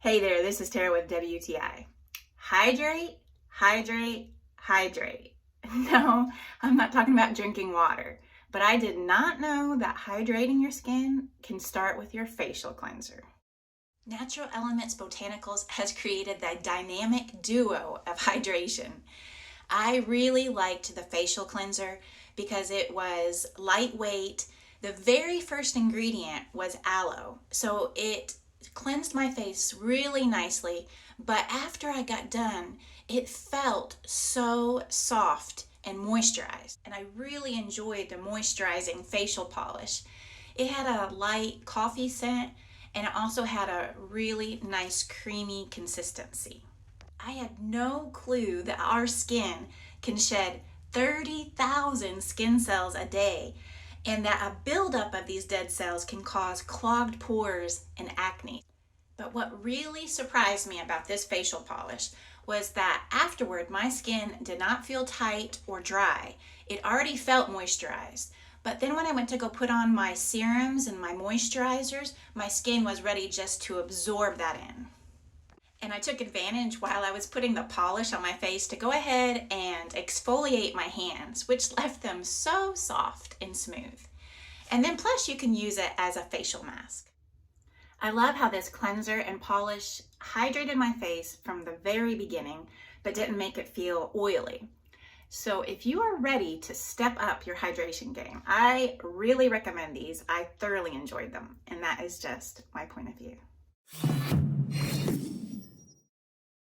Hey there, this is Tara with WTI. Hydrate, hydrate, hydrate. No, I'm not talking about drinking water, but I did not know that hydrating your skin can start with your facial cleanser. Natural Elements Botanicals has created the dynamic duo of hydration. I really liked the facial cleanser because it was lightweight. The very first ingredient was aloe, so it cleansed my face really nicely, but after I got done, it felt so soft and moisturized, and I really enjoyed the moisturizing facial polish. It had a light coffee scent, and it also had a really nice creamy consistency. I had no clue that our skin can shed 30,000 skin cells a day, and that a buildup of these dead cells can cause clogged pores and acne. But what really surprised me about this facial polish was that afterward my skin did not feel tight or dry. It already felt moisturized. But then when I went to go put on my serums and my moisturizers, my skin was ready just to absorb that in. And I took advantage while I was putting the polish on my face to go ahead and exfoliate my hands, which left them so soft and smooth. And then plus you can use it as a facial mask. I love how this cleanser and polish hydrated my face from the very beginning, but didn't make it feel oily. So if you are ready to step up your hydration game, I really recommend these. I thoroughly enjoyed them, and that is just my point of view.